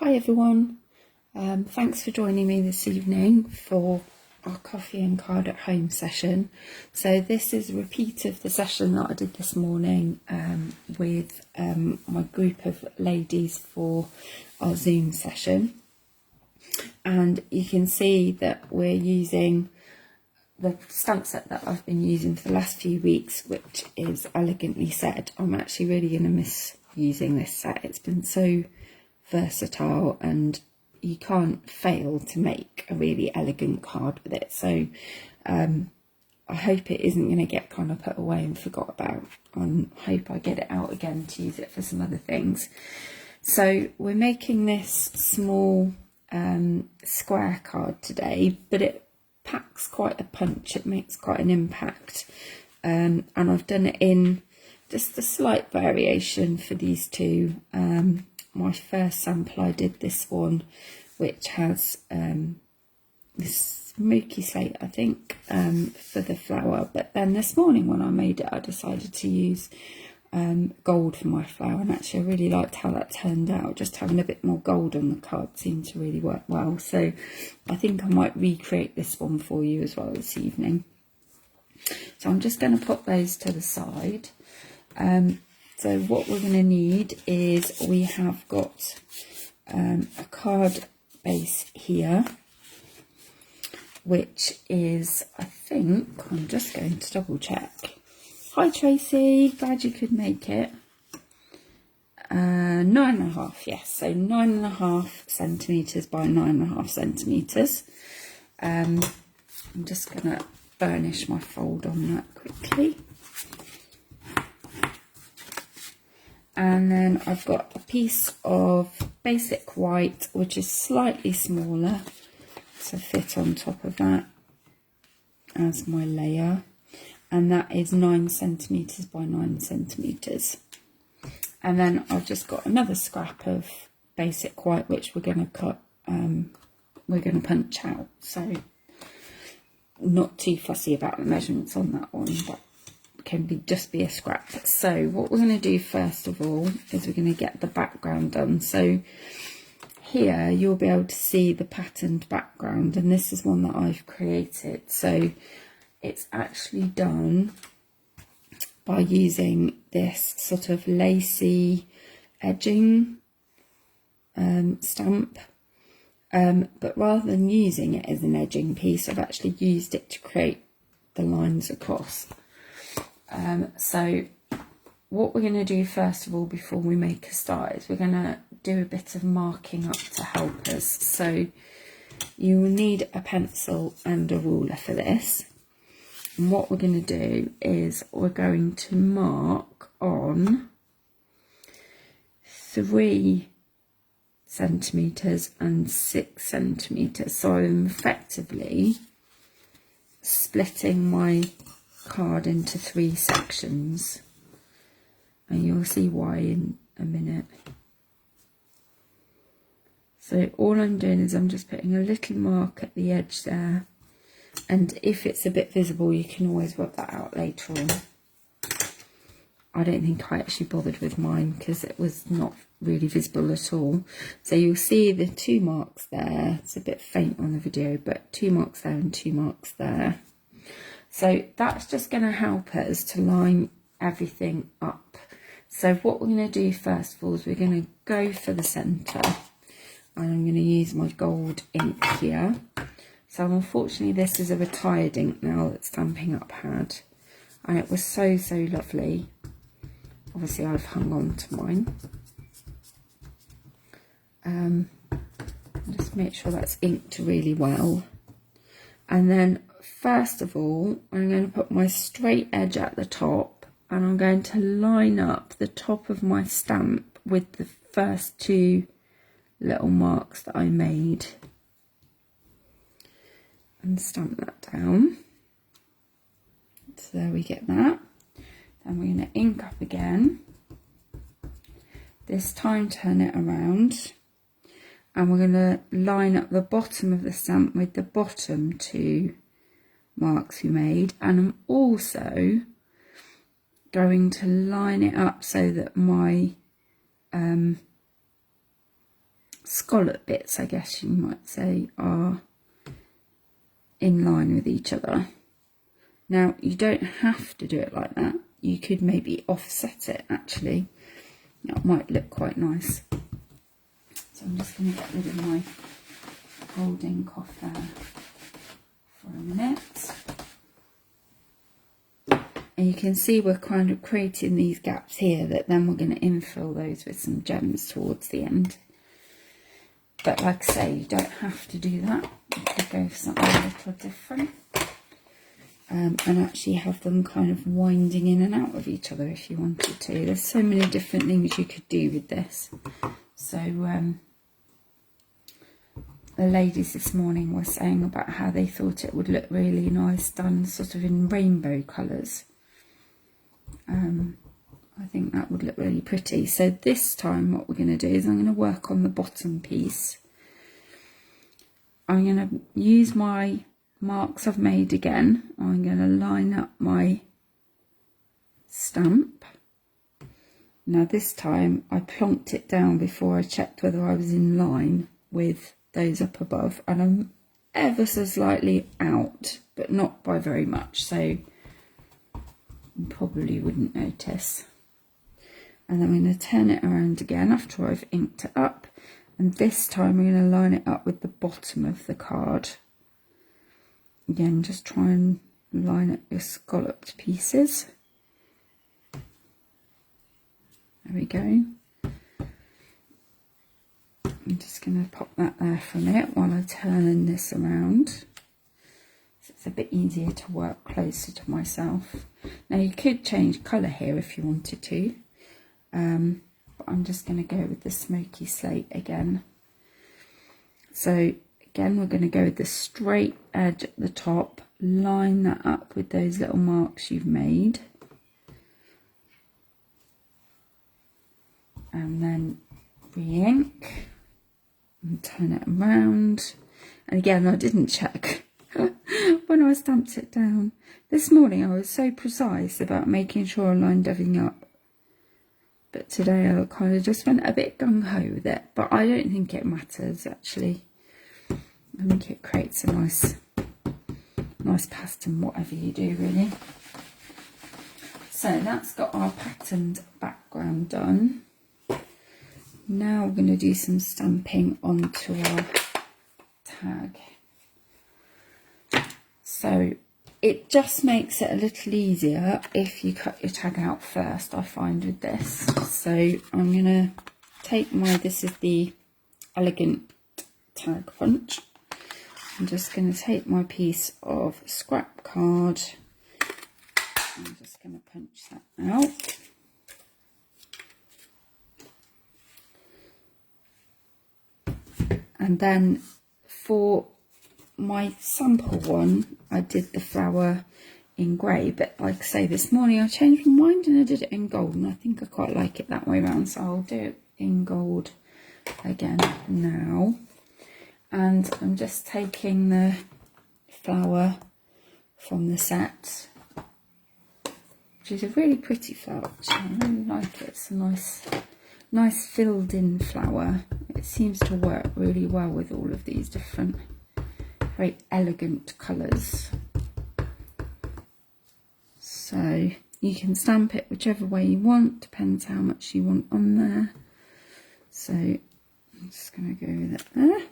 Hi everyone, thanks for joining me this evening for our coffee and card at home session. So this is a repeat of the session that I did this morning with my group of ladies for our Zoom session. And you can see that we're using the stamp set that I've been using for the last few weeks, which is Elegantly Said. I'm actually really going to miss using this set. It's been so versatile and you can't fail to make a really elegant card with it. So I hope it isn't going to get kind of put away and forgot about. I hope I get it out again to use it for some other things. So we're making this small square card today, but it packs quite a punch. It makes quite an impact, and I've done it in just a slight variation for these two. My first sample, I did this one, which has this Smoky Slate, I think, for the flower. But then this morning when I made it, I decided to use gold for my flower. And actually, I really liked how that turned out. Just having a bit more gold on the card seemed to really work well. So I think I might recreate this one for you as well this evening. So I'm just going to put those to the side. So what we're going to need is we have got a card base here, which is, I think, I'm just going to double check. Hi Tracy, glad you could make it. 9.5, yes, so 9.5 centimetres by 9.5 centimetres. I'm just going to burnish my fold on that quickly. And then I've got a piece of basic white, which is slightly smaller, to fit on top of that as my layer. And that is 9 centimetres by 9 centimetres. And then I've just got another scrap of basic white, which we're going to cut, we're going to punch out. So not too fussy about the measurements on that one, but can just be a scrap. So what we're going to do first of all is we're going to get the background done. So here you'll be able to see the patterned background, and this is one that I've created. So it's actually done by using this sort of lacy edging stamp, but rather than using it as an edging piece, I've actually used it to create the lines across. So what we're going to do first of all before we make a start is we're going to do a bit of marking up to help us. So you will need a pencil and a ruler for this. And what we're going to do is we're going to mark on 3 centimetres and 6 centimetres. So I'm effectively splitting my card into 3 sections, and you'll see why in a minute. So all I'm doing is I'm just putting a little mark at the edge there, and if it's a bit visible you can always work that out later on. I don't think I actually bothered with mine because it was not really visible at all. So you'll see the 2 marks there. It's a bit faint on the video, but 2 marks there and 2 marks there. So that's just going to help us to line everything up. So what we're going to do first of all is we're going to go for the centre, and I'm going to use my gold ink here. So unfortunately this is a retired ink now that Stampin' Up had, and it was so lovely. Obviously I've hung on to mine. Just make sure that's inked really well. And then first of all, I'm going to put my straight edge at the top, and I'm going to line up the top of my stamp with the first 2 little marks that I made, and stamp that down. So there we get that. Then we're going to ink up again, this time turn it around, and we're going to line up the bottom of the stamp with the bottom 2 marks we made. And I'm also going to line it up so that my scallop bits, I guess you might say, are in line with each other. Now, you don't have to do it like that. You could maybe offset it, actually. That might look quite nice. So I'm just going to get rid of my holding cough there for a minute. And you can see we're kind of creating these gaps here that then we're going to infill those with some gems towards the end. But like I say, you don't have to do that. You could go for something a little different. And actually have them kind of winding in and out of each other if you wanted to. There's so many different things you could do with this. So the ladies this morning were saying about how they thought it would look really nice done sort of in rainbow colours. I think that would look really pretty. So this time what we're going to do is I'm going to work on the bottom piece. I'm going to use my marks I've made again. I'm going to line up my stamp. Now this time I plonked it down before I checked whether I was in line with those up above, and I'm ever so slightly out, but not by very much, so you probably wouldn't notice. And then I'm going to turn it around again after I've inked it up, and this time I'm going to line it up with the bottom of the card. Again, just try and line up your scalloped pieces. There we go. I'm just going to pop that there for a minute while I turn this around. So it's a bit easier to work closer to myself. Now you could change colour here if you wanted to. But I'm just going to go with the Smoky Slate again. So again, we're going to go with the straight edge at the top, line that up with those little marks you've made, and then re-ink and turn it around. And again, I didn't check when I stamped it down. This morning I was so precise about making sure I lined everything up, but today I kind of just went a bit gung-ho with it, but I don't think it matters actually. I think it creates a nice pattern, whatever you do really. So that's got our patterned background done. Now we're going to do some stamping onto our tag. So it just makes it a little easier if you cut your tag out first, I find, with this. So I'm going to take this is the Elegant Tag Punch. I'm just going to take my piece of scrap card. I'm just going to punch that out. And then for my sample one, I did the flower in grey, but like I say, this morning I changed my mind and I did it in gold, and I think I quite like it that way around, so I'll do it in gold again now. And I'm just taking the flower from the set, which is a really pretty flower actually. I really like it. It's a nice filled in flower. It seems to work really well with all of these different very elegant colours. So you can stamp it whichever way you want, depends how much you want on there. So I'm just going to go with it there.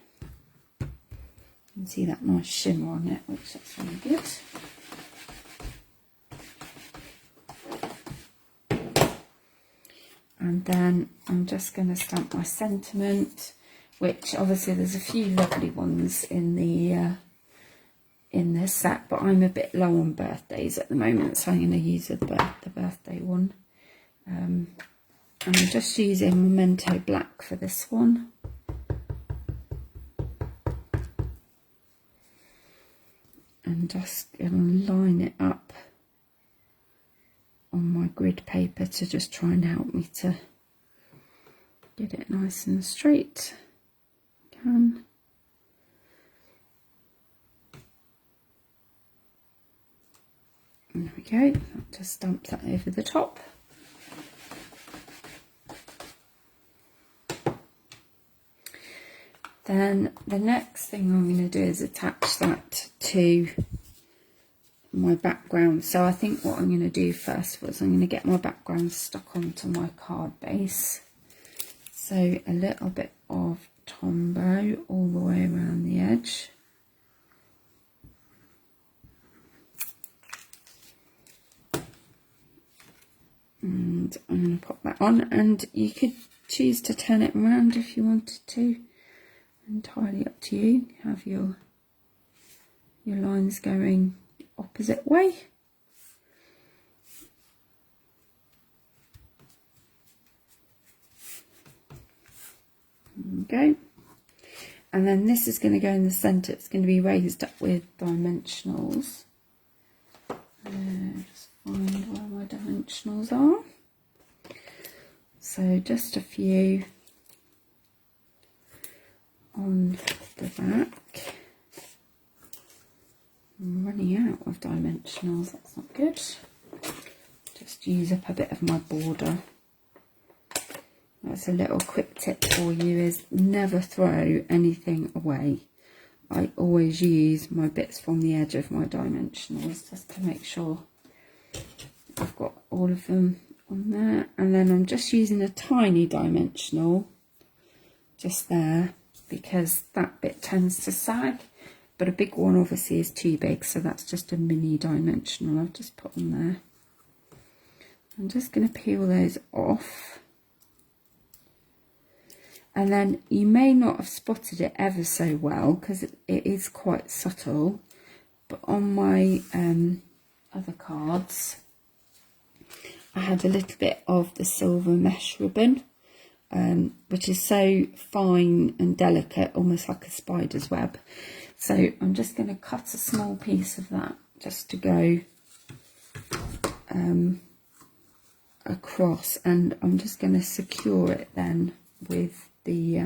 You can see that nice shimmer on it, which looks really good. And then I'm just going to stamp my sentiment, which obviously there's a few lovely ones in this set, but I'm a bit low on birthdays at the moment, so I'm going to use the birthday one. And I'm just using Memento black for this one. And just going to line it up on my grid paper to just try and help me to get it nice and straight. There we go. I'll just stamp that over the top. Then the next thing I'm going to do is attach that to my background. So I think what I'm going to do first was I'm going to get my background stuck onto my card base. So a little bit of Tombow all the way around the edge. And I'm going to pop that on, and you could choose to turn it around if you wanted to. Entirely up to you. Have your lines going the opposite way. There we go. And then this is going to go in the centre. It's going to be raised up with dimensionals. Just find where my dimensionals are. So just a few on the back. I'm running out of dimensionals, that's not good. Just use up a bit of my border. That's a little quick tip for you, is never throw anything away. I always use my bits from the edge of my dimensionals just to make sure I've got all of them on there. And then I'm just using a tiny dimensional just there, because that bit tends to sag, but a big one obviously is too big, so that's just a mini dimensional I've just put on there. I'm just going to peel those off, and then you may not have spotted it ever so well because it is quite subtle, but on my other cards I had a little bit of the silver mesh ribbon, which is so fine and delicate, almost like a spider's web. So I'm just going to cut a small piece of that just to go across, and I'm just going to secure it then with the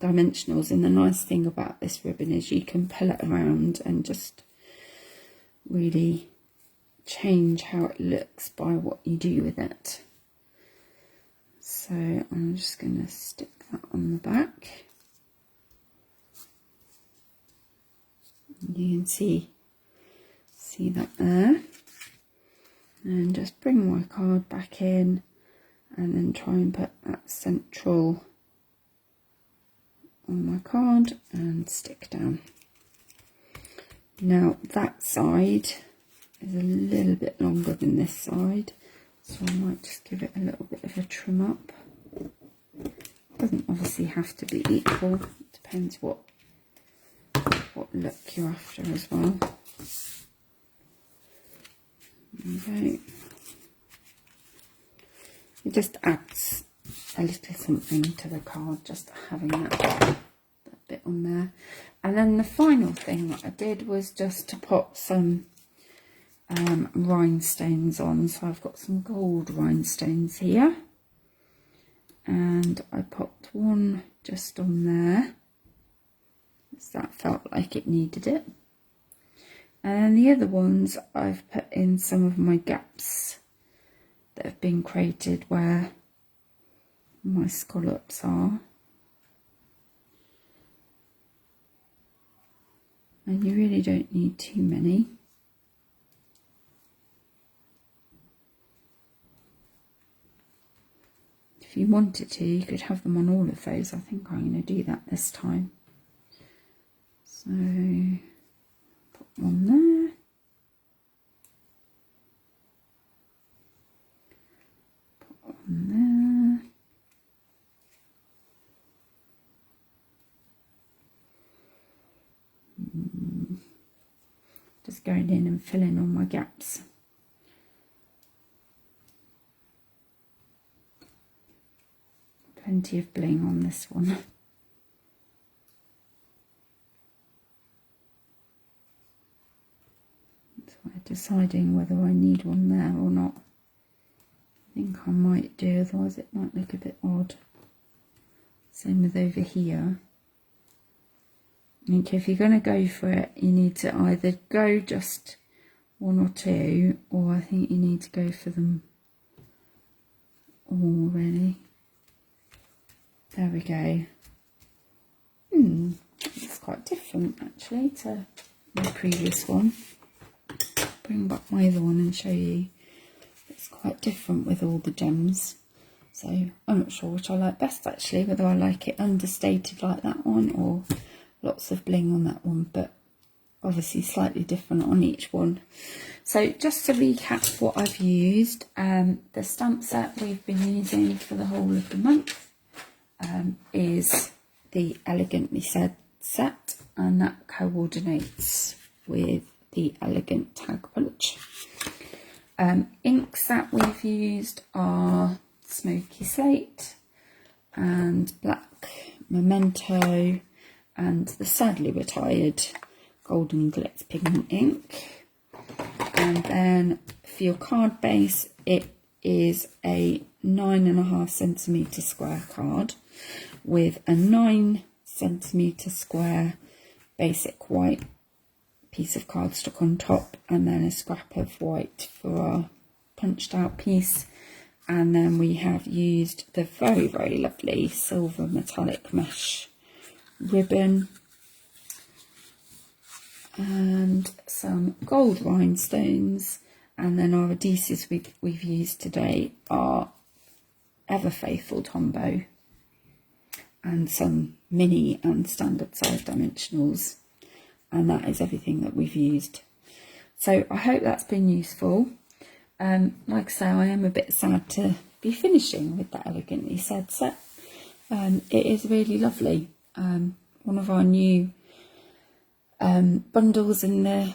dimensionals. And the nice thing about this ribbon is you can pull it around and just really change how it looks by what you do with it. So I'm just going to stick that on the back. You can see that there, and just bring my card back in, and then try and put that central on my card and stick down. Now that side is a little bit longer than this side, so I might just give it a little bit of a trim up. Doesn't obviously have to be equal, it depends what look you're after as well. Okay. It just adds a little something to the card, just having that bit on there. And then the final thing that I did was just to put some rhinestones on. So I've got some gold rhinestones here, and I popped one just on there, because that felt like it needed it. And then the other ones I've put in some of my gaps that have been created where my scallops are. And you really don't need too many. If you wanted to, you could have them on all of those. I think I'm going to do that this time. So put one there. Put one there. Just going in and filling all my gaps. Plenty of bling on this one. So I'm deciding whether I need one there or not. I think I might do, otherwise it might look a bit odd. Same with over here. I think if you're going to go for it, you need to either go just one or two, or I think you need to go for them all really. There we go. It's quite different actually to my previous one. Bring back my other one and show you. It's quite different with all the gems. So I'm not sure which I like best actually, whether I like it understated like that one or lots of bling on that one, but obviously slightly different on each one. So just to recap what I've used, the stamp set we've been using for the whole of the month is the Elegantly Said set, and that coordinates with the Elegant Tag Punch. Inks that we've used are Smoky Slate and Black Memento and the sadly retired Golden Glitz pigment ink. And then for your card base, it is a 9.5 centimetre square card with a 9 centimetre square basic white piece of cardstock on top, and then a scrap of white for our punched out piece. And then we have used the very, very lovely silver metallic mesh ribbon and some gold rhinestones. And then our adhesives we've used today are ever faithful Tombow and some mini and standard size dimensionals. And that is everything that we've used. So I hope that's been useful. Like I say, I am a bit sad to be finishing with that Elegantly Said set. It is really lovely. One of our new bundles in the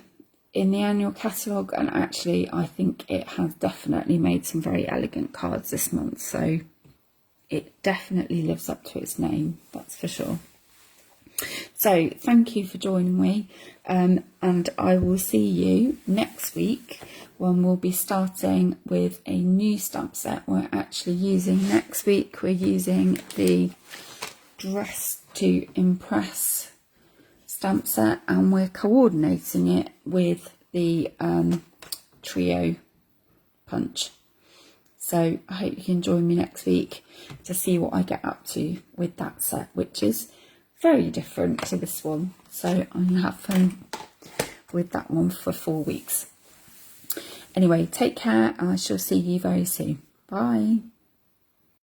annual catalogue, and actually I think it has definitely made some very elegant cards this month. So it definitely lives up to its name, that's for sure. So thank you for joining me, and I will see you next week when we'll be starting with a new stamp set. We're actually using next week, we're using the Dress to Impress stamp set, and we're coordinating it with the trio punch. So I hope you can join me next week to see what I get up to with that set, which is very different to this one. So I'm going to have fun with that one for 4 weeks. Anyway, take care, and I shall see you very soon. Bye.